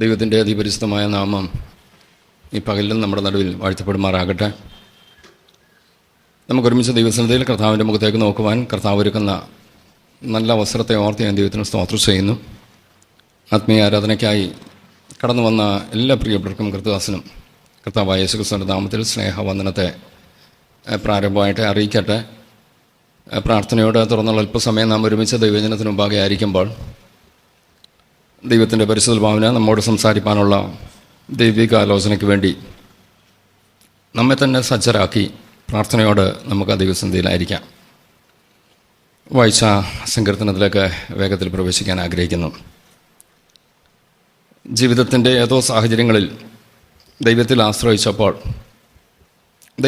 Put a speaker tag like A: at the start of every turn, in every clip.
A: ദൈവത്തിൻ്റെ അതിപരിശുദ്ധമായ നാമം ഈ പകലിലും നമ്മുടെ നടുവിൽ വാഴ്ത്തപ്പെടുമാറാകട്ടെ. നമുക്കൊരുമിച്ച് ദൈവസന്നിധിയിൽ കർത്താവിൻ്റെ മുഖത്തേക്ക് നോക്കുവാൻ കർത്താവ് ഒരുക്കുന്ന നല്ല അവസരത്തെ ഓർത്ത് ഞാൻ ദൈവത്തിന് സ്തോത്രം ചെയ്യുന്നു. ആത്മീയ ആരാധനയ്ക്കായി കടന്നു വന്ന എല്ലാ പ്രിയപ്പെട്ടവർക്കും കർത്തദാസനും കർത്താവായ യേശുക്രിസ്തുവിൻ്റെ നാമത്തിൽ സ്നേഹവന്ദനത്തെ പ്രാരംഭമായിട്ട് അറിയിക്കട്ടെ. പ്രാർത്ഥനയോട് തുറന്നുള്ള അല്പസമയം നാം ഒരുമിച്ച് ദൈവജനത്തിന് മുമ്പാകെ ആയിരിക്കുമ്പോൾ ദൈവത്തിൻ്റെ പരിശുദ്ധ ഭാവന നമ്മോട് സംസാരിക്കാനുള്ള ദൈവിക ആലോചനയ്ക്ക് വേണ്ടി നമ്മെ തന്നെ സജ്ജരാക്കി പ്രാർത്ഥനയോട് നമുക്ക് ദൈവസന്നിധിയിലായിരിക്കാം. വായിച്ച സങ്കീർത്തനത്തിലേക്ക് വേഗത്തിൽ പ്രവേശിക്കാൻ ആഗ്രഹിക്കുന്നു. ജീവിതത്തിൻ്റെ ഏതോ സാഹചര്യങ്ങളിൽ ദൈവത്തിൽ ആശ്രയിച്ചപ്പോൾ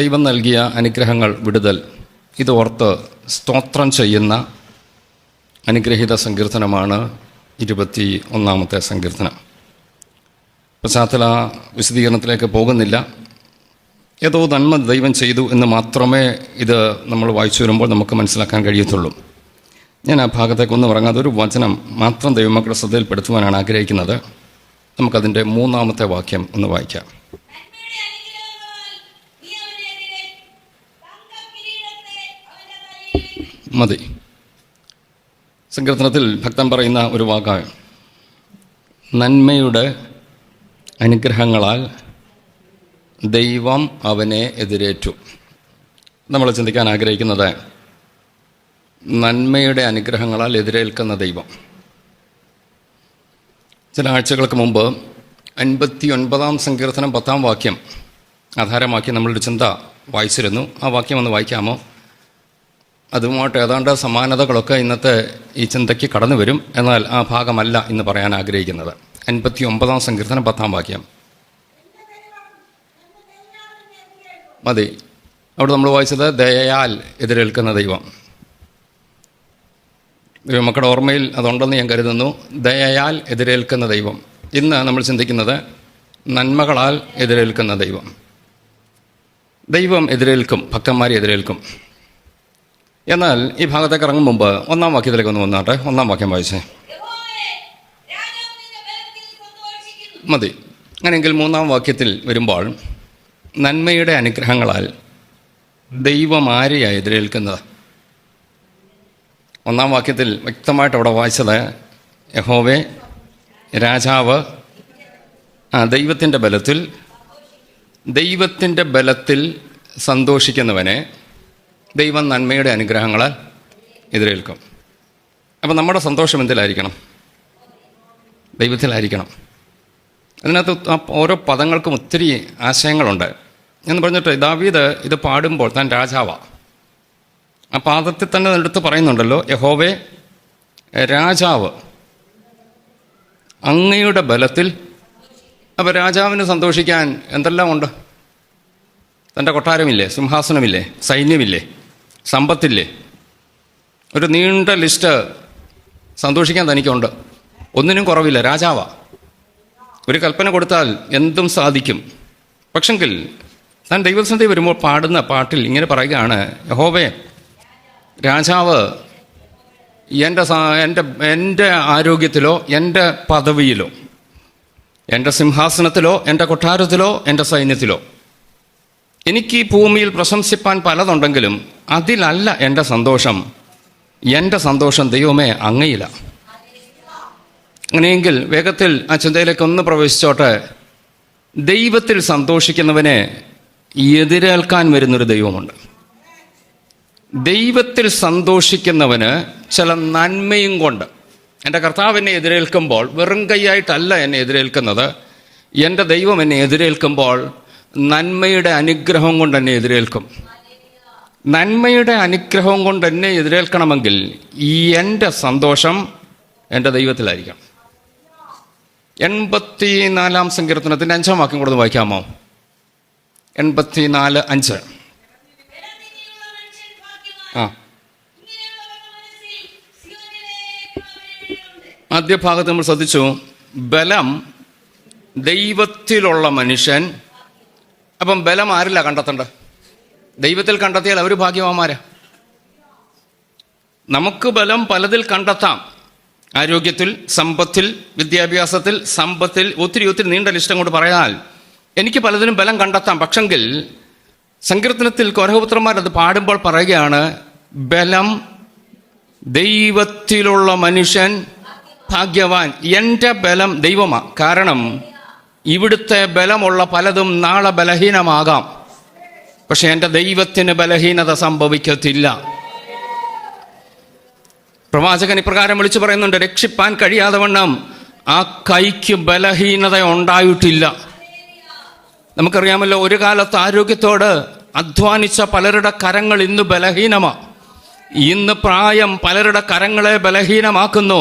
A: ദൈവം നൽകിയ അനുഗ്രഹങ്ങൾ, വിടുതൽ ഇതോർത്ത് സ്തോത്രം ചെയ്യുന്ന അനുഗ്രഹീത സങ്കീർത്തനമാണ് 21 സങ്കീർത്തനം. പശ്ചാത്തല വിശദീകരണത്തിലേക്ക് പോകുന്നില്ല. ഏതോ നന്മ ദൈവം ചെയ്തു എന്ന് മാത്രമേ ഇത് നമ്മൾ വായിച്ചു വരുമ്പോൾ നമുക്ക് മനസ്സിലാക്കാൻ കഴിയത്തുള്ളൂ. ഞാൻ ആ ഭാഗത്തേക്കൊന്നും ഇറങ്ങാതെ ഒരു വചനം മാത്രം ദൈവമക്കളുടെ ശ്രദ്ധയിൽപ്പെടുത്തുവാനാണ് ആഗ്രഹിക്കുന്നത്. നമുക്കതിൻ്റെ 3 വാക്യം ഒന്ന് വായിക്കാം. മതി. സങ്കീർത്തനത്തിൽ ഭക്തൻ പറയുന്ന ഒരു വാക്കാണ്, നന്മയുടെ അനുഗ്രഹങ്ങളാൽ ദൈവം അവനെ എതിരേറ്റു. നമ്മൾ ചിന്തിക്കാൻ ആഗ്രഹിക്കുന്നത് നന്മയുടെ അനുഗ്രഹങ്ങളാൽ എതിരേൽക്കുന്ന ദൈവം. ചില ആഴ്ചകൾക്ക് മുമ്പ് 59 സങ്കീർത്തനം 10 വാക്യം ആധാരമാക്കി നമ്മളൊരു ചിന്ത വായിച്ചിരുന്നു. ആ വാക്യം ഒന്ന് വായിക്കാമോ? അതുമായിട്ട് ഏതാണ്ട് സമാനതകളൊക്കെ ഇന്നത്തെ ഈ ചിന്തയ്ക്ക് കടന്നു വരും. എന്നാൽ ആ ഭാഗമല്ല ഇന്ന് പറയാൻ ആഗ്രഹിക്കുന്നത്. 59 സങ്കീർത്തനം 10 വാക്യം മതി. അവിടെ നമ്മൾ വായിച്ചത് ദയയാൽ എതിരേൽക്കുന്ന ദൈവം. ദൈവമക്കളുടെ ഓർമ്മയിൽ അതുണ്ടെന്ന് ഞാൻ കരുതുന്നു. ദയയാൽ എതിരേൽക്കുന്ന ദൈവം. ഇന്ന് നമ്മൾ ചിന്തിക്കുന്നത് നന്മകളാൽ എതിരേൽക്കുന്ന ദൈവം. ദൈവം എതിരേൽക്കും, ഭക്തന്മാരെ എതിരേൽക്കും. എന്നാൽ ഈ ഭാഗത്തേക്ക് ഇറങ്ങും മുമ്പ് 1 വാക്യത്തിലേക്ക് ഒന്ന് വന്നാട്ടെ. 1 വാക്യം വായിച്ചേ. മതി. അങ്ങനെയെങ്കിൽ 3 വാക്യത്തിൽ വരുമ്പോൾ നന്മയുടെ അനുഗ്രഹങ്ങളാൽ ദൈവം ആരെയാണ് എതിരേൽക്കുന്നത്? 1 വാക്യത്തിൽ വ്യക്തമായിട്ട് അവിടെ വായിച്ചത് യഹോവേ രാജാവ്, ദൈവത്തിൻ്റെ ബലത്തിൽ സന്തോഷിക്കുന്നവനെ ദൈവം നന്മയുടെ അനുഗ്രഹങ്ങളാൽ എതിരേൽക്കും. അപ്പം നമ്മുടെ സന്തോഷം എന്തിലായിരിക്കണം? ദൈവത്തിലായിരിക്കണം. അതിനകത്ത് ഓരോ പദങ്ങൾക്കും ഒത്തിരി ആശയങ്ങളുണ്ട് എന്ന് പറഞ്ഞിട്ട് ദാവീദ് ഇത് പാടുമ്പോൾ താൻ രാജാവാണ്. ആ പാദത്തിൽ തന്നെ എടുത്ത് പറയുന്നുണ്ടല്ലോ, യഹോവേ രാജാവ് അങ്ങയുടെ ബലത്തിൽ. അപ്പോൾ രാജാവിന് സന്തോഷിക്കാൻ എന്തെല്ലാം ഉണ്ട്? തൻ്റെ കൊട്ടാരമില്ലേ? സിംഹാസനമില്ലേ? സൈന്യമില്ലേ? സമ്പത്തില്ലേ? ഒരു നീണ്ട ലിസ്റ്റ് സന്തോഷിക്കാൻ തനിക്കുണ്ട്. ഒന്നിനും കുറവില്ല. രാജാവാ. ഒരു കൽപ്പന കൊടുത്താൽ എന്തും സാധിക്കും. പക്ഷെങ്കിൽ താൻ ദൈവസന്നിധി വരുമ്പോൾ പാടുന്ന പാട്ടിൽ ഇങ്ങനെ പറയുകയാണ്, യഹോവേ രാജാവ് എൻ്റെ ആരോഗ്യത്തിലോ എൻ്റെ പദവിയിലോ എൻ്റെ സിംഹാസനത്തിലോ എൻ്റെ കൊട്ടാരത്തിലോ എൻ്റെ സൈന്യത്തിലോ എനിക്ക് ഈ ഭൂമിയിൽ പ്രശംസിപ്പാൻ പലതുണ്ടെങ്കിലും അതിലല്ല എൻ്റെ സന്തോഷം. എൻ്റെ സന്തോഷം ദൈവമേ അങ്ങയില. അങ്ങനെയെങ്കിൽ വേഗത്തിൽ ആ ചിന്തയിലേക്ക് ഒന്ന് പ്രവേശിച്ചോട്ടെ. ദൈവത്തിൽ സന്തോഷിക്കുന്നവനെ എതിരേൽക്കാൻ വരുന്നൊരു ദൈവമുണ്ട്. ദൈവത്തിൽ സന്തോഷിക്കുന്നവന് ചില നന്മയും കൊണ്ട്, എൻ്റെ കർത്താവ് എന്നെ എതിരേൽക്കുമ്പോൾ വെറും കൈയായിട്ടല്ല എന്നെ എതിരേൽക്കുന്നത്. എൻ്റെ ദൈവം എന്നെ എതിരേൽക്കുമ്പോൾ നന്മയുടെ അനുഗ്രഹം കൊണ്ട് എന്നെ എതിരേൽക്കും. നന്മയുടെ അനുഗ്രഹം കൊണ്ട് എന്നെ എതിരേൽക്കണമെങ്കിൽ എൻ്റെ സന്തോഷം എൻ്റെ ദൈവത്തിലായിരിക്കണം. 84 സങ്കീർത്തനത്തിൻ്റെ 5 വാക്യം കൂടെ വായിക്കാമോ? 84:5. ആദ്യ ഭാഗത്ത് നമ്മൾ ശ്രദ്ധിച്ചു, ബലം ദൈവത്തിലുള്ള മനുഷ്യൻ. അപ്പം ബലം ആരില്ല കണ്ടെത്തേണ്ടത്? ദൈവത്തിൽ കണ്ടെത്തിയാൽ അവർ ഭാഗ്യവാന്മാരാ. നമുക്ക് ബലം പലതിൽ കണ്ടെത്താം. ആരോഗ്യത്തിൽ, സമ്പത്തിൽ, വിദ്യാഭ്യാസത്തിൽ, സമ്പത്തിൽ, ഒത്തിരി നീണ്ട ലിസ്റ്റ് കൊണ്ട് പറയാൽ എനിക്ക് പലതിനും ബലം കണ്ടെത്താം. പക്ഷെങ്കിൽ സങ്കീർത്തനത്തിൽ കോരഹപുത്രന്മാരത് പാടുമ്പോൾ പറയുകയാണ്, ബലം ദൈവത്തിലുള്ള മനുഷ്യൻ ഭാഗ്യവാൻ. എൻ്റെ ബലം ദൈവമാണ്. കാരണം ഇവിടുത്തെ ബലമുള്ള പലതും നാളെ ബലഹീനമാകാം. പക്ഷെ എൻ്റെ ദൈവത്തിന് ബലഹീനത സംഭവിക്കത്തില്ല. പ്രവാചകൻ ഇപ്രകാരം വിളിച്ചു പറയുന്നുണ്ട്, രക്ഷിപ്പാൻ കഴിയാതെ വണ്ണം ആ കൈക്ക് ബലഹീനത ഉണ്ടായിട്ടില്ല. നമുക്കറിയാമല്ലോ, ഒരു കാലത്ത് ആരോഗ്യത്തോട് അധ്വാനിച്ച പലരുടെ കരങ്ങൾ ഇന്ന് ബലഹീനമാണ്. ഇന്ന് പ്രായം പലരുടെ കരങ്ങളെ ബലഹീനമാക്കുന്നു.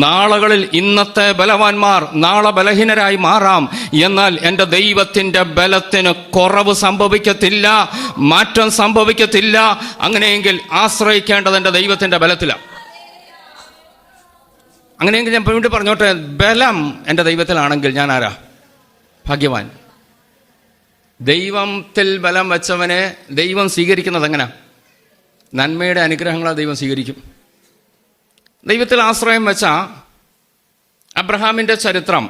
A: നാളുകളിൽ ഇന്നത്തെ ബലവാന്മാർ നാളെ ബലഹീനരായി മാറാം. എന്നാൽ എൻ്റെ ദൈവത്തിൻ്റെ ബലത്തിന് കുറവ് സംഭവിക്കത്തില്ല, മാറ്റം സംഭവിക്കത്തില്ല. അങ്ങനെയെങ്കിൽ ആശ്രയിക്കേണ്ടത് എൻ്റെ ദൈവത്തിൻ്റെ ബലത്തിലാണ്. അങ്ങനെയെങ്കിൽ ഞാൻ വീണ്ടും പറഞ്ഞോട്ടെ, ബലം എൻ്റെ ദൈവത്തിലാണെങ്കിൽ ഞാൻ ആരാ? ഭാഗ്യവാൻ. ദൈവത്തിൽ ബലം വെച്ചവനെ ദൈവം സ്വീകരിക്കുന്നത് എങ്ങനെ? നന്മയുടെ അനുഗ്രഹങ്ങളെ ദൈവം സ്വീകരിക്കും. ദൈവത്തിൽ ആശ്രയം വെച്ച അബ്രഹാമിൻ്റെ ചരിത്രം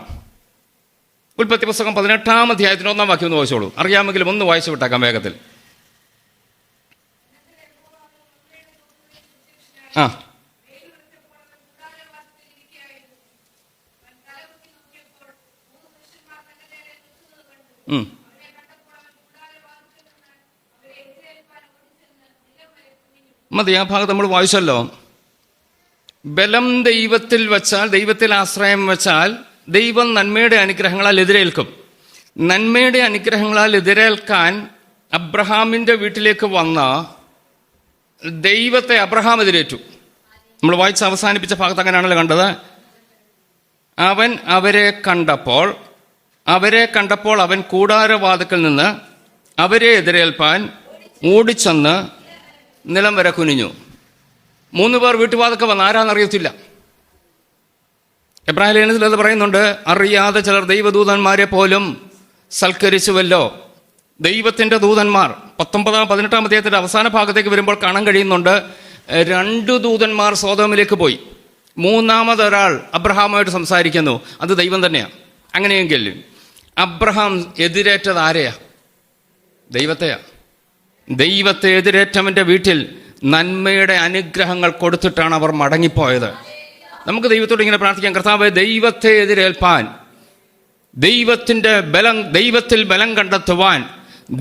A: ഉൽപ്പത്തി പുസ്തകം 18-ാം അധ്യായത്തിന് 1-ാം വാക്യം ഒന്ന് വായിച്ചോളൂ. അറിയാമെങ്കിലും ഒന്ന് വായിച്ചു വിട്ടേക്കാം വേഗത്തിൽ. ആ മതി, ആ ഭാഗത്ത് നമ്മൾ വായിച്ചല്ലോ. ബലം ദൈവത്തിൽ വച്ചാൽ, ദൈവത്തിൽ ആശ്രയം വെച്ചാൽ ദൈവം നന്മയുടെ അനുഗ്രഹങ്ങളാൽ എതിരേൽക്കും. നന്മയുടെ അനുഗ്രഹങ്ങളാൽ എതിരേൽക്കാൻ അബ്രഹാമിൻ്റെ വീട്ടിലേക്ക് വന്ന ദൈവത്തെ അബ്രഹാം എതിരേറ്റു. നമ്മൾ വായിച്ച് അവസാനിപ്പിച്ച ഭാഗത്ത് അങ്ങനെയാണല്ലോ കണ്ടത്. അവൻ അവരെ കണ്ടപ്പോൾ അവൻ കൂടാരവാതിക്കൽ നിന്ന് അവരെ എതിരേൽപ്പാൻ ഓടിച്ചെന്ന് നിലം വരെ കുനിഞ്ഞു. 3 പേർ വീട്ടുവാതൊക്കെ വന്ന് ആരാന്നറിയത്തില്ല. എബ്രാഹിം ലേഖനത്തിൽ അത് പറയുന്നുണ്ട്, അറിയാതെ ചിലർ ദൈവദൂതന്മാരെ പോലും സൽക്കരിച്ചുവല്ലോ. ദൈവത്തിൻ്റെ ദൂതന്മാർ 19-18 അധ്യായത്തിൻ്റെ അവസാന ഭാഗത്തേക്ക് വരുമ്പോൾ കാണാൻ കഴിയുന്നുണ്ട്, 2 ദൂതന്മാർ സോദോമിലേക്ക് പോയി, 3-മതൊരാൾ അബ്രഹാമുമായിട്ട് സംസാരിക്കുന്നു. അത് ദൈവം തന്നെയാണ്. അങ്ങനെയെങ്കിൽ അബ്രഹാം എതിരേറ്റത് ആരെയാ? ദൈവത്തെയാ. ദൈവത്തെ എതിരേറ്റവൻ്റെ വീട്ടിൽ നന്മയുടെ അനുഗ്രഹങ്ങൾ കൊടുത്തിട്ടാണ് അവർ മടങ്ങിപ്പോയത്. നമുക്ക് ദൈവത്തോട് ഇങ്ങനെ പ്രാർത്ഥിക്കാം, കർത്താവേ, ദൈവത്തെ എതിരേൽപ്പാൻ, ദൈവത്തിൽ ബലം കണ്ടെത്തുവാൻ,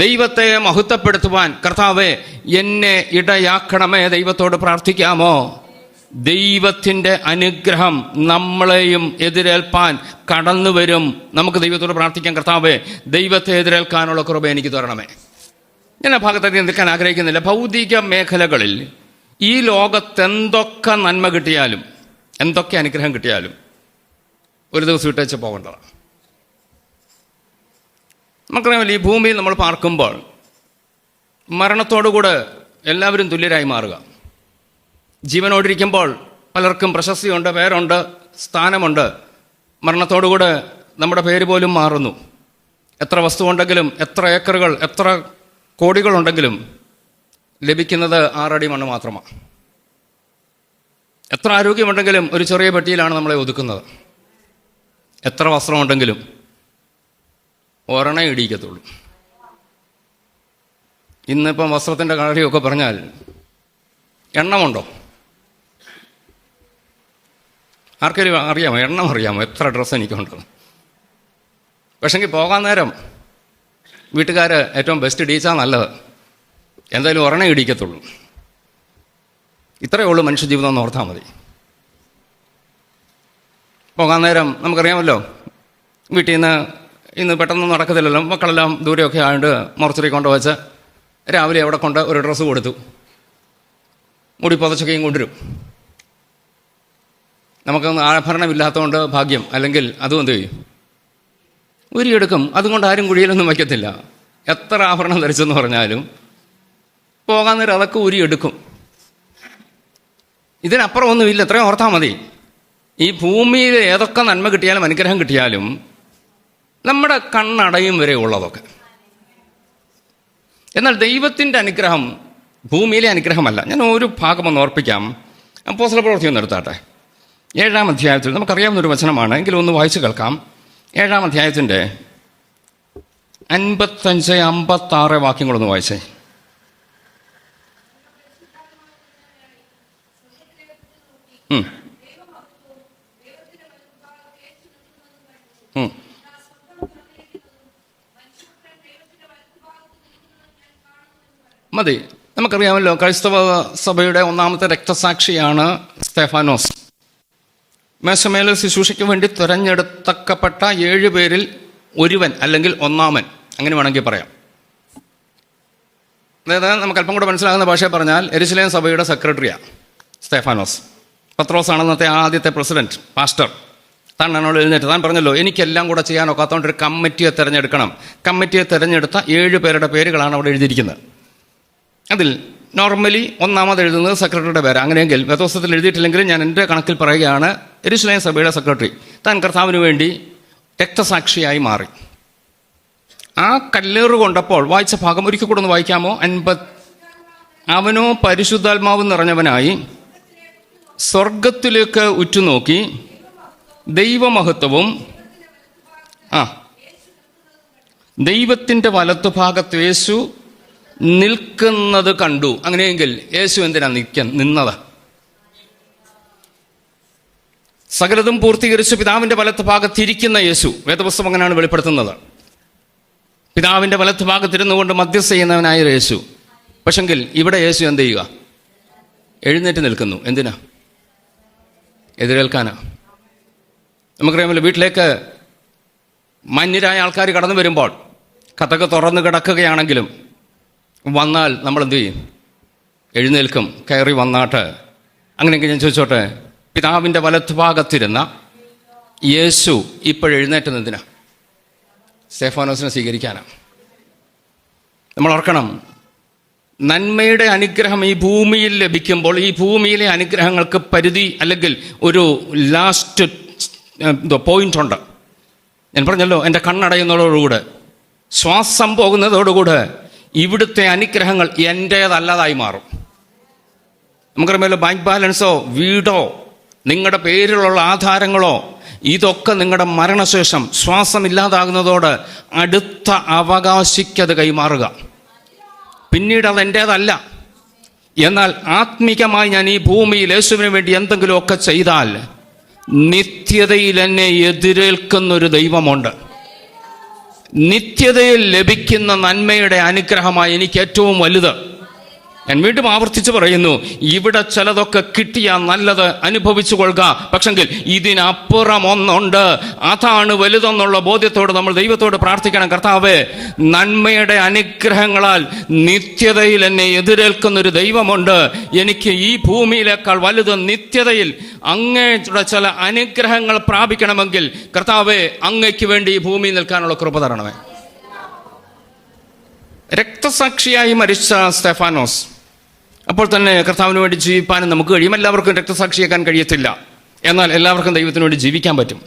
A: ദൈവത്തെ മഹത്വപ്പെടുത്തുവാൻ കർത്താവേ എന്നെ ഇടയാക്കണമേ. ദൈവത്തോട് പ്രാർത്ഥിക്കാമോ? ദൈവത്തിൻ്റെ അനുഗ്രഹം നമ്മളെയും എതിരേൽപ്പാൻ കടന്നു വരും. നമുക്ക് ദൈവത്തോട് പ്രാർത്ഥിക്കാം, കർത്താവേ ദൈവത്തെ എതിരേൽക്കാനുള്ള കൃപ എനിക്ക് തരണമേ. ഞാൻ ആ ഭാഗത്തേക്ക് നിൽക്കാൻ ആഗ്രഹിക്കുന്നില്ല. ഭൗതിക മേഖലകളിൽ ഈ ലോകത്ത് എന്തൊക്കെ നന്മ കിട്ടിയാലും, എന്തൊക്കെ അനുഗ്രഹം കിട്ടിയാലും ഒരു ദിവസം ഇട്ടേച്ച് പോകേണ്ടതാണ്. നമുക്കറിയാമല്ലോ, ഈ ഭൂമിയിൽ നമ്മൾ പാർക്കുമ്പോൾ മരണത്തോടുകൂടെ എല്ലാവരും തുല്യരായി മാറുക. ജീവനോടിരിക്കുമ്പോൾ പലർക്കും പ്രശസ്തിയുണ്ട്, പേരുണ്ട്, സ്ഥാനമുണ്ട്. മരണത്തോടുകൂടെ നമ്മുടെ പേര് പോലും മാറുന്നു. എത്ര വസ്തുവുണ്ടെങ്കിലും, എത്ര ഏക്കറുകൾ, എത്ര കോടികളുണ്ടെങ്കിലും ലഭിക്കുന്നത് 6 അടി മണ്ണ് മാത്രമാണ്. എത്ര ആരോഗ്യമുണ്ടെങ്കിലും ഒരു ചെറിയ പെട്ടിയിലാണ് നമ്മളെ ഒതുക്കുന്നത്. എത്ര വസ്ത്രമുണ്ടെങ്കിലും ഒരെണ്ണേ ഇടിക്കത്തുള്ളൂ. ഇന്നിപ്പം വസ്ത്രത്തിൻ്റെ കാര്യമൊക്കെ പറഞ്ഞാൽ എണ്ണമുണ്ടോ? ആർക്കെങ്കിലും അറിയാമോ? എണ്ണം അറിയാമോ എത്ര ഡ്രസ്സ് എനിക്കുണ്ട്? പക്ഷെങ്കിൽ പോകാൻ നേരം വീട്ടുകാർ ഏറ്റവും ബെസ്റ്റ് ഇടിച്ചാൽ നല്ലത്. എന്തായാലും ഒരെണ്ണേ ഇടിക്കത്തുള്ളൂ. ഇത്രയേ ഉള്ളൂ മനുഷ്യജീവിതം എന്ന് ഓർത്താൽ മതി. പോകാൻ നേരം നമുക്കറിയാമല്ലോ, വീട്ടിൽ നിന്ന് ഇന്ന് പെട്ടെന്ന് നടക്കത്തില്ലല്ലോ. മക്കളെല്ലാം ദൂരെയൊക്കെ ആയതുകൊണ്ട് മോർച്ചറി കൊണ്ടുവച്ച് രാവിലെ അവിടെ കൊണ്ട് ഒരു ഡ്രസ്സ് കൊടുത്തു, മുടി പുതച്ചൊക്കെയും കൊണ്ടുവരും. നമുക്കൊന്നും ആഭരണമില്ലാത്തതുകൊണ്ട് ഭാഗ്യം, അല്ലെങ്കിൽ അതും എന്ത് ചെയ്യും? ഉരിയെടുക്കും. അതുകൊണ്ട് ആരും കുഴിയിലൊന്നും വയ്ക്കത്തില്ല. എത്ര ആഭരണം ധരിച്ചെന്ന് പറഞ്ഞാലും പോകാൻ നേരം അതൊക്കെ ഉരിയെടുക്കും. ഇതിനപ്പുറം ഒന്നുമില്ല. ഇത്രയും ഓർത്താൽ മതി. ഈ ഭൂമിയിൽ ഏതൊക്കെ നന്മ കിട്ടിയാലും അനുഗ്രഹം കിട്ടിയാലും നമ്മുടെ കണ്ണടയും വരെ ഉള്ളതൊക്കെ. എന്നാൽ ദൈവത്തിൻ്റെ അനുഗ്രഹം ഭൂമിയിലെ അനുഗ്രഹമല്ല. ഞാൻ ഒരു ഭാഗം ഒന്ന് ഓർപ്പിക്കാം. അപ്പോസ്തല പ്രവൃത്തി ഒന്ന് എടുത്താട്ടെ. 7-ാം അധ്യായത്തിൽ നമുക്കറിയാവുന്നൊരു വചനമാണ്, എങ്കിലും ഒന്ന് വായിച്ചു കേൾക്കാം. 7-ാം അധ്യായത്തിൻ്റെ 55-56 വാക്യങ്ങളൊന്ന് വായിച്ചേ. മതി. നമുക്കറിയാമല്ലോ, ക്രൈസ്തവ സഭയുടെ ഒന്നാമത്തെ രക്തസാക്ഷിയാണ് സ്തെഫാനോസ്. മേശമേൽ ശുശ്രൂഷയ്ക്ക് വേണ്ടി തിരഞ്ഞെടുത്തക്കപ്പെട്ട 7 പേരിൽ ഒരുവൻ, അല്ലെങ്കിൽ ഒന്നാമൻ, അങ്ങനെ വേണമെങ്കിൽ പറയാം. അതായത് നമുക്ക് അല്പം കൂടെ മനസ്സിലാകുന്ന ഭാഷയിൽ പറഞ്ഞാൽ യെരുശലേം സഭയുടെ സെക്രട്ടറിയാണ് സ്തെഫാനോസ്. പത്രോസാണ് അന്നത്തെ ആദ്യത്തെ പ്രസിഡന്റ്, പാസ്റ്റർ. താൻ എന്നോട് എഴുന്നേറ്റ് താൻ പറഞ്ഞല്ലോ, എനിക്കെല്ലാം കൂടെ ചെയ്യാനൊക്കാത്തതുകൊണ്ട് ഒരു കമ്മിറ്റിയെ തിരഞ്ഞെടുക്കണം. കമ്മിറ്റിയെ തിരഞ്ഞെടുത്ത 7 പേരുടെ പേരുകളാണ് അവിടെ എഴുതിയിരിക്കുന്നത്. അതിൽ നോർമലി ഒന്നാമത് എഴുതുന്നത് സെക്രട്ടറിയുടെ പേര്. അങ്ങനെയെങ്കിൽ വേദപുസ്തകത്തിൽ എഴുതിയിട്ടില്ലെങ്കിലും ഞാൻ എൻ്റെ കണക്കിൽ പറയുകയാണ്, യെരുശലേം സഭയുടെ സെക്രട്ടറി താൻ കർത്താവിന് വേണ്ടി രക്തസാക്ഷിയായി മാറി. ആ കല്ലേറ് കൊണ്ടപ്പോൾ വായിച്ച ഭാഗം ഒരിക്കൽ കൂടെ ഒന്ന് വായിക്കാമോ? അവനോ പരിശുദ്ധാത്മാവ് നിറഞ്ഞവനായി സ്വർഗത്തിലേക്ക് ഉറ്റുനോക്കി ദൈവമഹത്വവും ദൈവത്തിൻ്റെ വലത്തുഭാഗത്ത് യേശു നിൽക്കുന്നത് കണ്ടു. അങ്ങനെയെങ്കിൽ യേശു എന്തിനാ നിന്നത്? സകലതും പൂർത്തീകരിച്ച് പിതാവിൻ്റെ വലത്ത് ഭാഗത്തിരിക്കുന്ന യേശു, വേദപുസ്തകം അങ്ങനെയാണ് വെളിപ്പെടുത്തുന്നത്. പിതാവിൻ്റെ വലത്ത് ഭാഗത്തിരുന്നു കൊണ്ട് മധ്യസ്ഥ ചെയ്യുന്നവനായ യേശു. പക്ഷെങ്കിൽ ഇവിടെ യേശു എന്ത് ചെയ്യുക? എഴുന്നേറ്റ് നിൽക്കുന്നു. എന്തിനാ? എതിരേൽക്കാനാ. നമുക്കറിയാമല്ലോ, വീട്ടിലേക്ക് മാന്യരായ ആൾക്കാർ കടന്നു വരുമ്പോൾ കഥക് തുറന്ന് കിടക്കുകയാണെങ്കിലും വന്നാൽ നമ്മൾ എന്ത് ചെയ്യും? എഴുന്നേൽക്കും, കയറി വന്നാട്ട്. അങ്ങനെയെങ്കിൽ ഞാൻ ചോദിച്ചോട്ടെ, പിതാവിൻ്റെ വലത്ത് ഭാഗത്തിരുന്ന യേശു ഇപ്പോഴെഴുന്നേറ്റ് എന്തിനാ? സ്തെഫാനോസിനെ സ്വീകരിക്കാനാണ്. നമ്മൾ ഓർക്കണം, നന്മയുടെ അനുഗ്രഹം ഈ ഭൂമിയിൽ ലഭിക്കുമ്പോൾ ഈ ഭൂമിയിലെ അനുഗ്രഹങ്ങൾക്ക് പരിധി അല്ലെങ്കിൽ ഒരു ലാസ്റ്റ് പോയിന്റ് ഉണ്ട്. ഞാൻ പറഞ്ഞല്ലോ, എൻ്റെ കണ്ണടയുന്നതോടുകൂടെ, ശ്വാസം പോകുന്നതോടുകൂടെ ഇവിടുത്തെ അനുഗ്രഹങ്ങൾ എൻ്റേതല്ലാതായി മാറും. നമുക്കറിയാമല്ലോ, ബാങ്ക് ബാലൻസോ വീടോ നിങ്ങളുടെ പേരിലുള്ള ആധാരങ്ങളോ ഇതൊക്കെ നിങ്ങളുടെ മരണശേഷം ശ്വാസമില്ലാതാകുന്നതോട് അടുത്ത അവകാശിക്കത് കൈമാറുക. പിന്നീട് അത് എൻ്റേതല്ല. എന്നാൽ ആത്മീകമായി ഞാൻ ഈ ഭൂമിയിൽ യേശുവിന് വേണ്ടി എന്തെങ്കിലുമൊക്കെ ചെയ്താൽ നിത്യതയിൽ എന്നെ എതിരേൽക്കുന്നൊരു ദൈവമുണ്ട്. നിത്യതയിൽ ലഭിക്കുന്ന നന്മയുടെ അനുഗ്രഹമായി എനിക്ക് ഏറ്റവും വലുത്. ഞാൻ വീണ്ടും ആവർത്തിച്ച് പറയുന്നു, ഇവിടെ ചിലതൊക്കെ കിട്ടിയാൽ നല്ലത് അനുഭവിച്ചു കൊള്ളുക. പക്ഷെങ്കിൽ ഇതിനപ്പുറം ഒന്നുണ്ട്, അതാണ് വലുതെന്നുള്ള ബോധ്യത്തോട് നമ്മൾ ദൈവത്തോട് പ്രാർത്ഥിക്കണം. കർത്താവേ, നന്മയുടെ അനുഗ്രഹങ്ങളാൽ നിത്യതയിൽ എന്നെ എതിരേൽക്കുന്നൊരു ദൈവമുണ്ട്. എനിക്ക് ഈ ഭൂമിയിലേക്കാൾ വലുത് നിത്യതയിൽ അങ്ങയുടെ ചില അനുഗ്രഹങ്ങൾ പ്രാപിക്കണമെങ്കിൽ കർത്താവേ, അങ്ങയ്ക്ക് വേണ്ടി ഈ ഭൂമിയിൽ നിൽക്കാനുള്ള കൃപ തരണമേ. രക്തസാക്ഷിയായി മരിച്ച സ്തെഫാനോസ്, അപ്പോൾ തന്നെ കർത്താവിന് വേണ്ടി ജീവിപ്പാനും നമുക്ക് കഴിയും. എല്ലാവർക്കും രക്തസാക്ഷിയാക്കാൻ കഴിയത്തില്ല, എന്നാൽ എല്ലാവർക്കും ദൈവത്തിന് വേണ്ടി ജീവിക്കാൻ പറ്റും.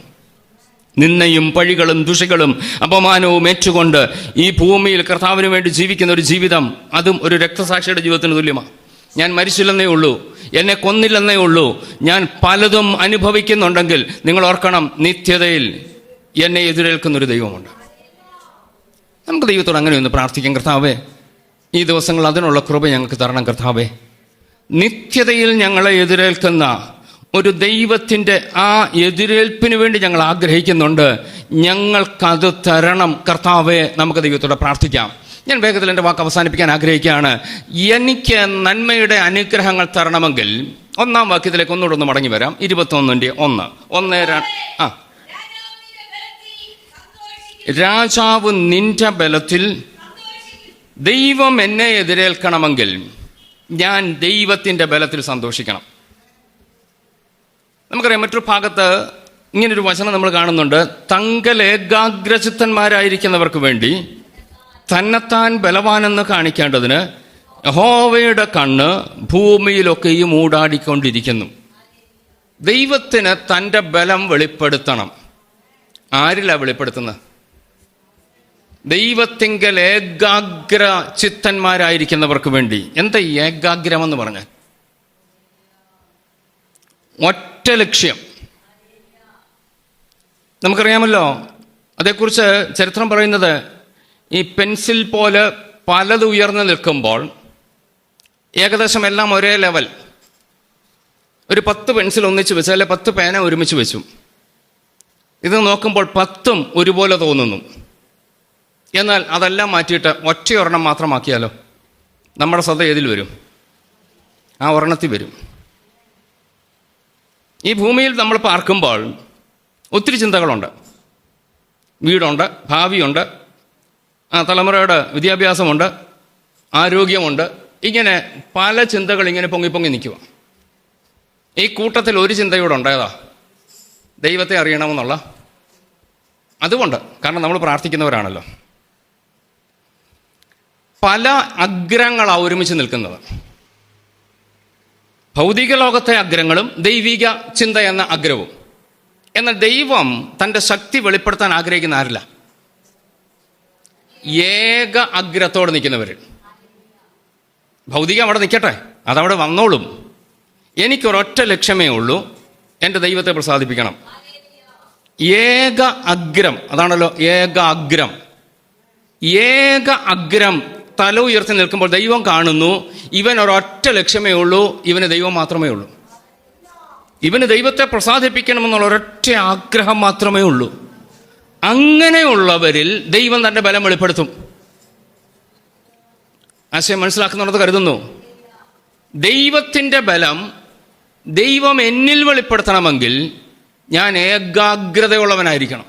A: നിന്നയും പഴികളും ദുഷികളും അപമാനവും ഏറ്റുകൊണ്ട് ഈ ഭൂമിയിൽ കർത്താവിന് വേണ്ടി ജീവിക്കുന്ന ഒരു ജീവിതം, അതും ഒരു രക്തസാക്ഷിയുടെ ജീവിതത്തിന് തുല്യമാണ്. ഞാൻ മരിച്ചില്ലെന്നേ ഉള്ളൂ, എന്നെ കൊന്നില്ലെന്നേ ഉള്ളൂ, ഞാൻ പലതും അനുഭവിക്കുന്നുണ്ടെങ്കിൽ നിങ്ങൾ ഓർക്കണം, നിത്യതയിൽ എന്നെ എതിരേൽക്കുന്നൊരു ദൈവമുണ്ട്. നമുക്ക് ദൈവത്തോട് അങ്ങനെ ഒന്ന് പ്രാർത്ഥിക്കാം. കർത്താവേ, ഈ ദിവസങ്ങൾ അതിനുള്ള കൃപ ഞങ്ങൾക്ക് തരണം. കർത്താവേ, നിത്യതയിൽ ഞങ്ങളെ എതിരേൽക്കുന്ന ഒരു ദൈവത്തിൻ്റെ ആ എതിരേൽപ്പിന് വേണ്ടി ഞങ്ങൾ ആഗ്രഹിക്കുന്നുണ്ട്. ഞങ്ങൾക്കത് തരണം കർത്താവേ. നമുക്ക് ദൈവത്തോട് പ്രാർത്ഥിക്കാം. ഞാൻ വേഗത്തിൽ എൻ്റെ വാക്ക് അവസാനിപ്പിക്കാൻ ആഗ്രഹിക്കുകയാണ്. എനിക്ക് നന്മയുടെ അനുഗ്രഹങ്ങൾ തരണമെങ്കിൽ 1-ാം വാക്യത്തിലേക്ക് ഒന്നുകൂടെ ഒന്ന് മടങ്ങി വരാം. 21:1 രാജാവ് നിന്റെ ബലത്തിൽ ദൈവം എന്നെ എതിരേൽക്കണമെങ്കിൽ ഞാൻ ദൈവത്തിൻ്റെ ബലത്തിൽ സന്തോഷിക്കണം. നമുക്കറിയാം, മറ്റൊരു ഭാഗത്ത് ഇങ്ങനൊരു വചനം നമ്മൾ കാണുന്നുണ്ട്. തങ്കൽ ഏകാഗ്രചിത്തന്മാരായിരിക്കുന്നവർക്ക് വേണ്ടി തന്നെത്താൻ ബലവാനെന്ന് കാണിക്കേണ്ടതിന് യഹോവയുടെ കണ്ണ് ഭൂമിയിലൊക്കെയും മൂടാടിക്കൊണ്ടിരിക്കുന്നു. ദൈവത്തിന് തൻ്റെ ബലം വെളിപ്പെടുത്തണം. ആരിലാ വെളിപ്പെടുത്തുന്നത്? ദൈവത്തിങ്കൽ ഏകാഗ്ര ചിത്തന്മാരായിരിക്കുന്നവർക്ക് വേണ്ടി. എന്താ ഈ ഏകാഗ്രമെന്ന് പറഞ്ഞാൽ? ഒറ്റ ലക്ഷ്യം. നമുക്കറിയാമല്ലോ, അതേക്കുറിച്ച് ചരിത്രം പറയുന്നത് ഈ പെൻസിൽ പോലെ പലത് ഉയർന്നു നിൽക്കുമ്പോൾ ഏകദേശം എല്ലാം ഒരേ ലെവൽ. ഒരു 10 പെൻസിൽ ഒന്നിച്ച് വെച്ചു, അല്ലെ 10 പേന ഒരുമിച്ച് വെച്ചു. ഇത് നോക്കുമ്പോൾ 10ഉം ഒരുപോലെ തോന്നുന്നു. എന്നാൽ അതെല്ലാം മാറ്റിയിട്ട് ഒറ്റയൊരെണ്ണം മാത്രമാക്കിയാലോ, നമ്മുടെ ശ്രദ്ധ ഏതിൽ വരും? ആ ഒരെണ്ണത്തിൽ വരും. ഈ ഭൂമിയിൽ നമ്മൾ പാർക്കുമ്പോൾ ഒത്തിരി ചിന്തകളുണ്ട്. വീടുണ്ട്, ഭാവിയുണ്ട്, തലമുറയുടെ വിദ്യാഭ്യാസമുണ്ട്, ആരോഗ്യമുണ്ട്. ഇങ്ങനെ പല ചിന്തകൾ ഇങ്ങനെ പൊങ്ങി പൊങ്ങി നിൽക്കുക. ഈ കൂട്ടത്തിൽ ഒരു ചിന്തയോടെ ഉണ്ടായതാ ദൈവത്തെ അറിയണമെന്നുള്ള. അതുകൊണ്ട്, കാരണം നമ്മൾ പ്രാർത്ഥിക്കുന്നവരാണല്ലോ. പല അഗ്രങ്ങളാണ് ഒരുമിച്ച് നിൽക്കുന്നത്. ഭൗതിക ലോകത്തെ അഗ്രങ്ങളും ദൈവിക ചിന്ത എന്ന അഗ്രവും. എന്നാൽ ദൈവം തൻ്റെ ശക്തി വെളിപ്പെടുത്താൻ ആഗ്രഹിക്കുന്ന ആരില്ല? ഏക അഗ്രത്തോടെ നിൽക്കുന്നവർ. ഭൗതികം അവിടെ നിൽക്കട്ടെ, അതവിടെ വന്നോളും. എനിക്കൊരൊറ്റ ലക്ഷ്യമേ ഉള്ളൂ, എൻ്റെ ദൈവത്തെ പ്രസാദിപ്പിക്കണം. ഏക അഗ്രം, അതാണല്ലോ ഏക അഗ്രം. ഏക അഗ്രം തല ഉയർത്തി നിൽക്കുമ്പോൾ ദൈവം കാണുന്നു, ഇവൻ ഒരൊറ്റ ലക്ഷ്യമേ ഉള്ളൂ, ഇവന് ദൈവം മാത്രമേ ഉള്ളൂ. ഇവന് ദൈവത്തെ പ്രസാദിപ്പിക്കണമെന്നുള്ള ഒരൊറ്റ ആഗ്രഹം മാത്രമേ ഉള്ളൂ. അങ്ങനെയുള്ളവരിൽ ദൈവം തൻ്റെ ബലം വെളിപ്പെടുത്തും. ആശയം മനസ്സിലാക്കുന്നുണ്ടെന്ന് കരുതുന്നു. ദൈവത്തിൻ്റെ ബലം ദൈവം എന്നിൽ വെളിപ്പെടുത്തണമെങ്കിൽ ഞാൻ ഏകാഗ്രതയുള്ളവനായിരിക്കണം.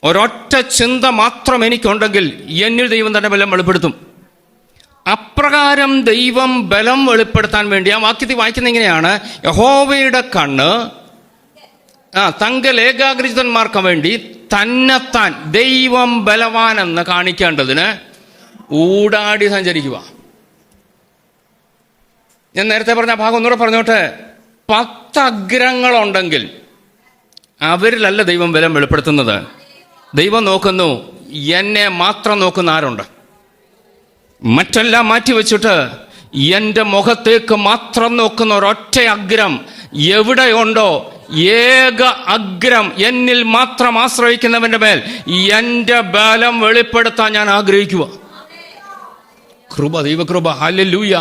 A: ഒരൊറ്റ ചിന്ത മാത്രം എനിക്കുണ്ടെങ്കിൽ എന്നിൽ ദൈവം തൻ്റെ ബലം വെളിപ്പെടുത്തും. അപ്രകാരം ദൈവം ബലം വെളിപ്പെടുത്താൻ വേണ്ടി ആ വാക്യത്തിൽ വായിക്കുന്ന ഇങ്ങനെയാണ്: യഹോവയുടെ കണ്ണ് തങ്കൽ ഏകാഗ്രചിതന്മാർക്ക് വേണ്ടി തന്നെത്താൻ ദൈവം ബലവാനെന്ന് കാണിക്കേണ്ടതിന് ഊടാടി സഞ്ചരിക്കുക. ഞാൻ നേരത്തെ പറഞ്ഞ ഭാഗം ഒന്നുകൂടെ പറഞ്ഞോട്ടെ. 10 അഗ്രങ്ങളുണ്ടെങ്കിൽ അവരിലല്ല ദൈവം ബലം വെളിപ്പെടുത്തുന്നത്. ദൈവം നോക്കുന്നു, എന്നെ മാത്രം നോക്കുന്ന ആരുണ്ട്? മറ്റെല്ലാം മാറ്റിവെച്ചിട്ട് എൻ്റെ മുഖത്തേക്ക് മാത്രം നോക്കുന്ന ഒരൊറ്റ അഗ്രം എവിടെയുണ്ടോ, ഏക അഗ്രം എന്നിൽ മാത്രം ആശ്രയിക്കുന്നവൻ്റെ മേൽ എൻ്റെ ബലം വെളിപ്പെടുത്താൻ ഞാൻ ആഗ്രഹിക്കുക. കൃപ, ദൈവകൃപ, ഹല്ലേലൂയ.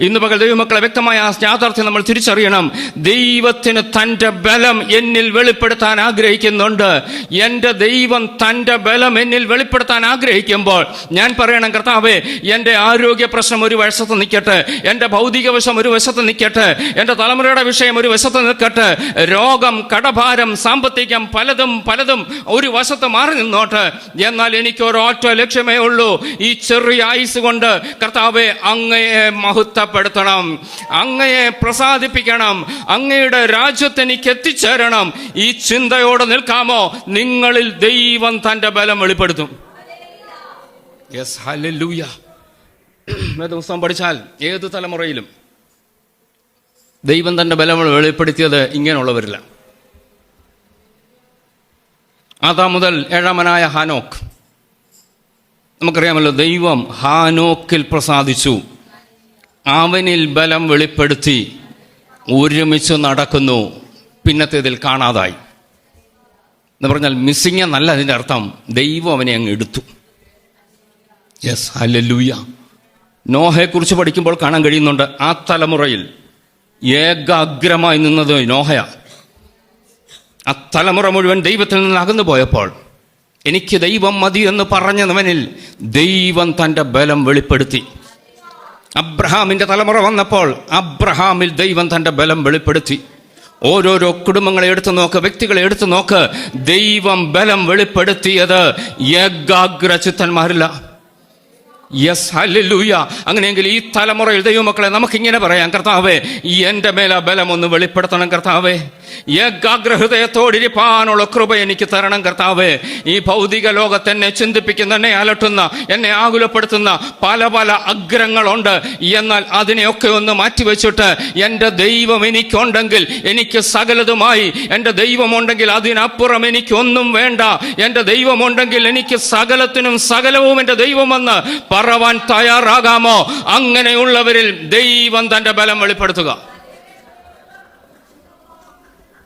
A: ഇന്ന് പകൽ ദൈവമക്കളെ വ്യക്തമായ ആ യാഥാർത്ഥ്യം നമ്മൾ തിരിച്ചറിയണം. ദൈവത്തിന് തൻ്റെ ബലം എന്നിൽ വെളിപ്പെടുത്താൻ ആഗ്രഹിക്കുന്നുണ്ട്. എൻ്റെ ദൈവം തൻ്റെ ബലം എന്നിൽ വെളിപ്പെടുത്താൻ ആഗ്രഹിക്കുമ്പോൾ ഞാൻ പറയണം, കർത്താവേ, എൻ്റെ ആരോഗ്യ പ്രശ്നം ഒരു വശത്ത് നിൽക്കട്ടെ, എൻ്റെ ഭൗതിക വശം ഒരു വശത്ത് നിൽക്കട്ടെ, എൻ്റെ തലമുറയുടെ വിഷയം ഒരു വശത്ത് നിൽക്കട്ടെ, രോഗം, കടഭാരം, സാമ്പത്തികം, പലതും ഒരു വശത്ത് മാറി നിന്നോട്ടെ. എന്നാൽ എനിക്ക് ഒരൊറ്റ ലക്ഷ്യമേ ഉള്ളൂ. ഈ ചെറിയ ആയുസ് കൊണ്ട് കർത്താവേ, അങ്ങയെ മഹത്വപ്പെടുത്തണം, അങ്ങയെ പ്രസാദിപ്പിക്കണം, അങ്ങയുടെ രാജ്യത്ത് എനിക്ക് എത്തിച്ചേരണം. ഈ ചിന്തയോടെ നിൽക്കാമോ? നിങ്ങളിൽ ദൈവം തൻ്റെ ബലം വെളിപ്പെടുത്തും. Yes, hallelujah. ദിവസം പഠിച്ചാൽ ഏത് തലമുറയിലും ദൈവം തൻ്റെ ബലം വെളിപ്പെടുത്തിയത് ഇങ്ങനെയുള്ളവരില്ല. ആദാം മുതൽ 7-മനായ ഹാനോക്ക്, നമുക്കറിയാമല്ലോ, ദൈവം ഹാനോക്കിൽ പ്രസാദിച്ചു, അവനിൽ ബലം വെളിപ്പെടുത്തി, ഒരുമിച്ച് നടക്കുന്നു. പിന്നത്തേതിൽ കാണാതായി എന്ന് പറഞ്ഞാൽ മിസ്സിങ് എന്നല്ല അതിൻ്റെ അർത്ഥം. ദൈവം അവനെ അങ്ങ് എടുത്തു. Yes, hallelujah. നോഹയെക്കുറിച്ച് പഠിക്കുമ്പോൾ കാണാൻ കഴിയുന്നുണ്ട്, ആ തലമുറയിൽ ഏകാഗ്രമായി നിന്നത് നോഹയാ. ആ തലമുറ മുഴുവൻ ദൈവത്തിൽ നിന്ന് അകന്നു പോയപ്പോൾ എനിക്ക് ദൈവം മതി എന്ന് പറഞ്ഞവനിൽ ദൈവം തൻ്റെ ബലം വെളിപ്പെടുത്തി. അബ്രഹാമിൻ്റെ തലമുറ വന്നപ്പോൾ അബ്രഹാമിൽ ദൈവം തൻ്റെ ബലം വെളിപ്പെടുത്തി. ഓരോരോ കുടുംബങ്ങളെ എടുത്തു നോക്ക്, വ്യക്തികളെ എടുത്തു നോക്ക്, ദൈവം ബലം വെളിപ്പെടുത്തിയത് ഏകാഗ്രചിത്തന്മാരില്ല. Yes, hallelujah. അങ്ങനെയെങ്കിൽ ഈ തലമുറയിൽ ദൈവമക്കളെ നമുക്കിങ്ങനെ പറയാം, കർത്താവേ, എൻ്റെ മേലെ ബലം ഒന്ന് വെളിപ്പെടുത്തണം കർത്താവേ. ഏകാഗ്രഹൃദയത്തോടിരിപ്പാനുള്ള കൃപ എനിക്ക് തരണം കർത്താവേ. ഈ ഭൗതിക ലോകത്ത് എന്നെ ചിന്തിപ്പിക്കുന്ന, എന്നെ അലട്ടുന്ന, എന്നെ ആകുലപ്പെടുത്തുന്ന പല അഗ്രങ്ങളുണ്ട്. എന്നാൽ അതിനെയൊക്കെ ഒന്ന് മാറ്റിവെച്ചിട്ട് എൻ്റെ ദൈവം എനിക്കുണ്ടെങ്കിൽ എനിക്ക് സകലതുമായി. എൻ്റെ ദൈവമുണ്ടെങ്കിൽ അതിനപ്പുറം എനിക്കൊന്നും വേണ്ട. എൻ്റെ ദൈവമുണ്ടെങ്കിൽ എനിക്ക് സകലത്തിനും സകലവും എൻ്റെ ദൈവമെന്ന് പറവാൻ തയ്യാറാകാമോ? അങ്ങനെയുള്ളവരിൽ ദൈവം തൻ്റെ ബലം വെളിപ്പെടുത്തുക.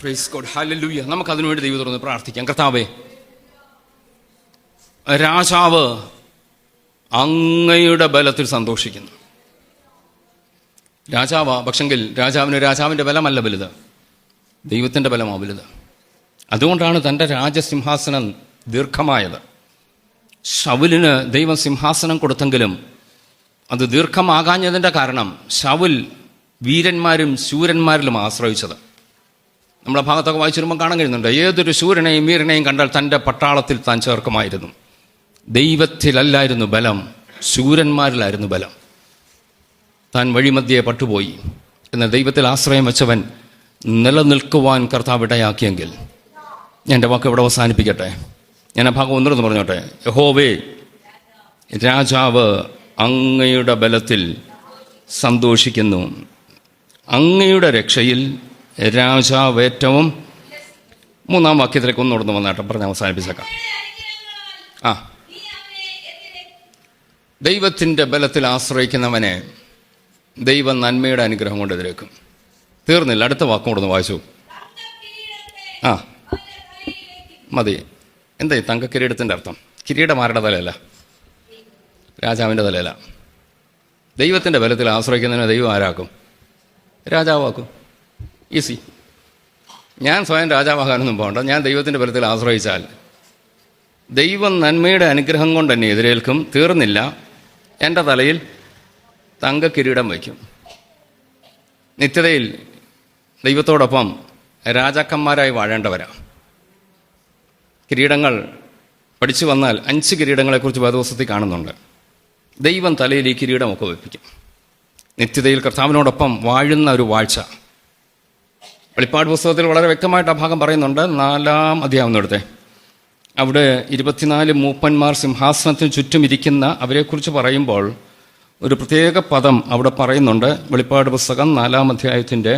A: Praise God, hallelujah. നമുക്കതിനുവേണ്ടി ദൈവം തുറന്ന് പ്രാർത്ഥിക്കാം. കർത്താവേ, രാജാവ് അങ്ങയുടെ ബലത്തിൽ സന്തോഷിക്കുന്നു. രാജാവാ, പക്ഷെങ്കിൽ രാജാവിൻ്റെ ബലമല്ല വലുത്, ദൈവത്തിൻ്റെ ബലമാണ് വലുത്. അതുകൊണ്ടാണ് തൻ്റെ രാജസിംഹാസനം ദീർഘമായത്. ശൗലിന് ദൈവം സിംഹാസനം കൊടുത്തെങ്കിലും അത് ദീർഘമാകാഞ്ഞതിൻ്റെ കാരണം ശൗൽ വീരന്മാരും ശൂരന്മാരിലും ആശ്രയിച്ചത്. നമ്മളെ ഭാഗത്തൊക്കെ വായിച്ചു വരുമ്പോൾ കാണാൻ കഴിയുന്നുണ്ട്, ഏതൊരു ശൂരനെയും വീരനെയും കണ്ടാൽ തൻ്റെ പട്ടാളത്തിൽ താൻ ചേർക്കുമായിരുന്നു. ദൈവത്തിലല്ലായിരുന്നു ബലം, ശൂരന്മാരിലായിരുന്നു ബലം. താൻ വഴിമധ്യേ പട്ടുപോയി. എന്നാൽ ദൈവത്തിൽ ആശ്രയം വെച്ചവൻ നിലനിൽക്കുവാൻ കർത്താവ് ഇടയാക്കിയെങ്കിൽ, ഞാൻ എൻ്റെ വാക്ക് ഇവിടെ അവസാനിപ്പിക്കട്ടെ. ഞാൻ ആ ഭാഗം ഒന്നിരുന്ന് പറഞ്ഞോട്ടെ. യഹോവേ, രാജാവ് അങ്ങയുടെ ബലത്തിൽ സന്തോഷിക്കുന്നു, അങ്ങയുടെ രക്ഷയിൽ രാജാവ് ഏറ്റവും. 3-ാം വാക്യത്തിലേക്ക് ഒന്നുകൂടെ വന്നാട്ടെ, പറഞ്ഞ് അവസാനിപ്പിച്ചേക്കാം. ദൈവത്തിൻ്റെ ബലത്തിൽ ആശ്രയിക്കുന്നവനെ ദൈവം നന്മയുടെ അനുഗ്രഹം കൊണ്ട് എതിരേക്കും. തീർന്നില്ല, അടുത്ത വാക്കും കൂടെ ഒന്ന് വായിച്ചു. മതി. എന്താ തങ്ക കിരീടത്തിൻ്റെ അർത്ഥം? കിരീടം ആരുടെ തലയല്ല? രാജാവിൻ്റെ തലയല്ല. ദൈവത്തിൻ്റെ ബലത്തിൽ ആശ്രയിക്കുന്നതിനെ ദൈവം ആരാക്കും? രാജാവാക്കും. ഈസി. ഞാൻ സ്വയം രാജാവാകാനൊന്നും പോകണ്ട. ഞാൻ ദൈവത്തിൻ്റെ ബലത്തിൽ ആശ്രയിച്ചാൽ ദൈവം നന്മയുടെ അനുഗ്രഹം കൊണ്ട് എന്നെ എതിരേൽക്കും. തീർന്നില്ല, എൻ്റെ തലയിൽ തങ്ക കിരീടം വയ്ക്കും. നിത്യതയിൽ ദൈവത്തോടൊപ്പം രാജാക്കന്മാരായി വാഴേണ്ടവരാ. കിരീടങ്ങൾ പഠിച്ചു വന്നാൽ 5 കിരീടങ്ങളെക്കുറിച്ച് വേദപുസ്തകത്തിൽ കാണുന്നുണ്ട്. ദൈവം തലയിൽ ഈ കിരീടമൊക്കെ വെപ്പിക്കും. നിത്യതയിൽ കർത്താവിനോടൊപ്പം വാഴുന്ന ഒരു വാഴ്ച. വെളിപ്പാട് പുസ്തകത്തിൽ വളരെ വ്യക്തമായിട്ട് ആ ഭാഗം പറയുന്നുണ്ട്. 4-ാം അധ്യായം എടുത്തേ. അവിടെ 24 മൂപ്പന്മാർ സിംഹാസനത്തിന് ചുറ്റും ഇരിക്കുന്ന അവരെക്കുറിച്ച് പറയുമ്പോൾ ഒരു പ്രത്യേക പദം അവിടെ പറയുന്നുണ്ട്. വെളിപ്പാട് പുസ്തകം 4-ാം അധ്യായത്തിൻ്റെ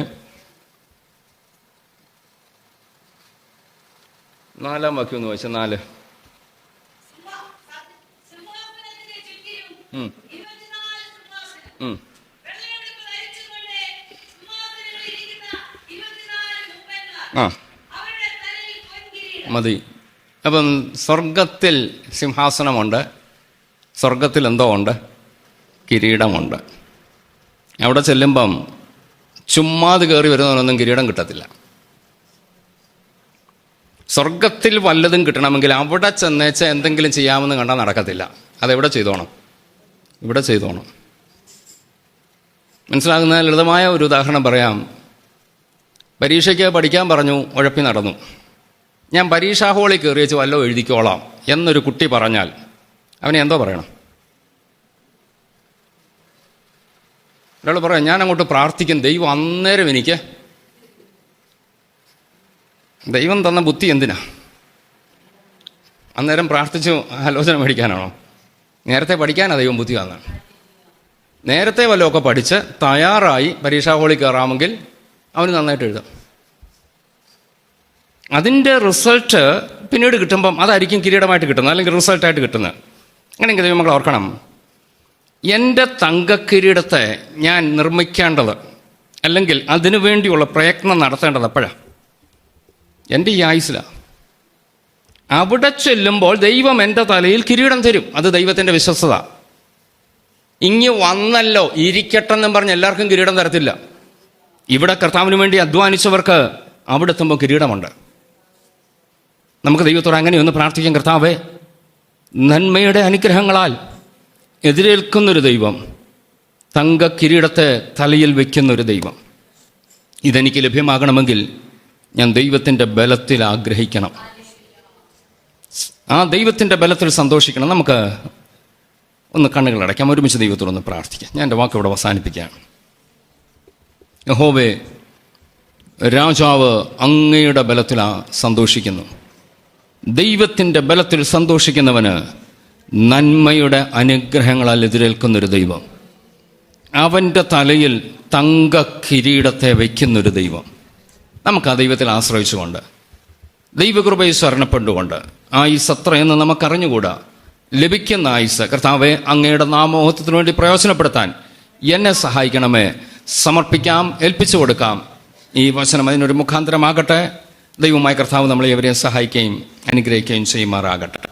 A: 4-ാം വാക്യം ഒന്ന് വായിച്ച. 4. മതി. അപ്പം സ്വർഗത്തിൽ സിംഹാസനമുണ്ട്, സ്വർഗത്തിൽ എന്തോ ഉണ്ട്? കിരീടമുണ്ട്. അവിടെ ചെല്ലുമ്പം ചുമ്മാത് കയറി വരുന്നവനൊന്നും കിരീടം കിട്ടത്തില്ല. സ്വർഗത്തിൽ വല്ലതും കിട്ടണമെങ്കിൽ അവിടെ ചെന്നേച്ച് എന്തെങ്കിലും ചെയ്യാമെന്ന് കണ്ടാൽ നടക്കത്തില്ല. അതെവിടെ ചെയ്തോണം? ഇവിടെ ചെയ്തോണം. മനസ്സിലാകുന്ന ലളിതമായ ഒരു ഉദാഹരണം പറയാം. പരീക്ഷയ്ക്ക് പഠിക്കാൻ പറഞ്ഞു, ഉഴപ്പി നടന്നു. ഞാൻ പരീക്ഷാ ഹോളിൽ കയറി വെച്ച് വല്ലതും എഴുതിക്കോളാം എന്നൊരു കുട്ടി പറഞ്ഞാൽ അവനെ എന്തോ പറയണം? ഒരാൾ പറയാം, ഞാൻ അങ്ങോട്ട് പ്രാർത്ഥിക്കും, ദൈവം അന്നേരം എനിക്ക് ദൈവം തന്ന ബുദ്ധി എന്തിനാ? അന്നേരം പ്രാർത്ഥിച്ചു ആലോചന മേടിക്കാനാണോ? നേരത്തെ പഠിക്കാനാണ് ദൈവം ബുദ്ധി തന്നാണ്. നേരത്തെ വല്ലതൊക്കെ പഠിച്ച് തയ്യാറായി പരീക്ഷാ ഹോളിൽ കയറാമെങ്കിൽ അവന് നന്നായിട്ട് എഴുതാം. അതിൻ്റെ റിസൾട്ട് പിന്നീട് കിട്ടുമ്പം അതായിരിക്കും കിരീടമായിട്ട് കിട്ടുന്നത്, അല്ലെങ്കിൽ റിസൾട്ടായിട്ട് കിട്ടുന്നത്. അങ്ങനെയെങ്കിൽ ദൈവമക്കൾ ഓർക്കണം, എൻ്റെ തങ്കക്കിരീടത്തെ ഞാൻ നിർമ്മിക്കേണ്ടത്, അല്ലെങ്കിൽ അതിനു വേണ്ടിയുള്ള പ്രയത്നം നടത്തേണ്ടത് എപ്പോഴാണ്? എൻ്റെ ഈ ആയുസ്സിലാണ്. അവിടെ ചെല്ലുമ്പോൾ ദൈവം എൻ്റെ തലയിൽ കിരീടം തരും. അത് ദൈവത്തിൻ്റെ വിശ്വസ്തത. ഇങ്ങ് വന്നല്ലോ ഇരിക്കട്ടെന്നും പറഞ്ഞ് എല്ലാവർക്കും കിരീടം തരത്തില്ല. ഇവിടെ കർത്താവിന് വേണ്ടി അധ്വാനിച്ചവർക്ക് അവിടെ എത്തുമ്പോൾ കിരീടമുണ്ട്. നമുക്ക് ദൈവത്തോട് അങ്ങനെയൊന്ന് പ്രാർത്ഥിക്കാം. കർത്താവേ, നന്മയുടെ അനുഗ്രഹങ്ങളാൽ എതിരേൽക്കുന്നൊരു ദൈവം, തങ്ക കിരീടത്തെ തലയിൽ വയ്ക്കുന്നൊരു ദൈവം, ഇതെനിക്ക് ലഭ്യമാകണമെങ്കിൽ ഞാൻ ദൈവത്തിൻ്റെ ബലത്തിൽ ആഗ്രഹിക്കണം, ആ ദൈവത്തിൻ്റെ ബലത്തിൽ സന്തോഷിക്കണം. നമുക്ക് ഒന്ന് കണ്ണുകളടയ്ക്കാം, ഒരുമിച്ച് ദൈവത്തോടൊന്ന് പ്രാർത്ഥിക്കാം. ഞാൻ എൻ്റെ വാക്ക് ഇവിടെ അവസാനിപ്പിക്കുകയാണ്. യഹോവേ, രാജാവ് അങ്ങയുടെ ബലത്തിൽ സന്തോഷിക്കുന്നു. ദൈവത്തിൻ്റെ ബലത്തിൽ സന്തോഷിക്കുന്നവന് നന്മയുടെ അനുഗ്രഹങ്ങളാൽ എതിരേൽക്കുന്നൊരു ദൈവം, അവൻ്റെ തലയിൽ തങ്ക കിരീടത്തെ വയ്ക്കുന്നൊരു ദൈവം. നമുക്ക് ആ ദൈവത്തിൽ ആശ്രയിച്ചുകൊണ്ട് ദൈവകൃപയെ ശരണപ്പെട്ടുകൊണ്ട് ആയുസ് എത്രയെന്ന് നമുക്കറിഞ്ഞുകൂടാ. ലഭിക്കുന്ന ആയുസ് കർത്താവെ അങ്ങയുടെ നാമോഹത്വത്തിന് വേണ്ടി പ്രയോജനപ്പെടുത്താൻ എന്നെ സഹായിക്കണമേ. സമർപ്പിക്കാം, ഏൽപ്പിച്ചു കൊടുക്കാം. ഈ വചനം അതിനൊരു മുഖാന്തരമാകട്ടെ. ദൈവമായ കർത്താവ് നമ്മളെ എവരെയും സഹായിക്കുകയും അനുഗ്രഹിക്കുകയും ചെയ്യുമാറാകട്ടെ.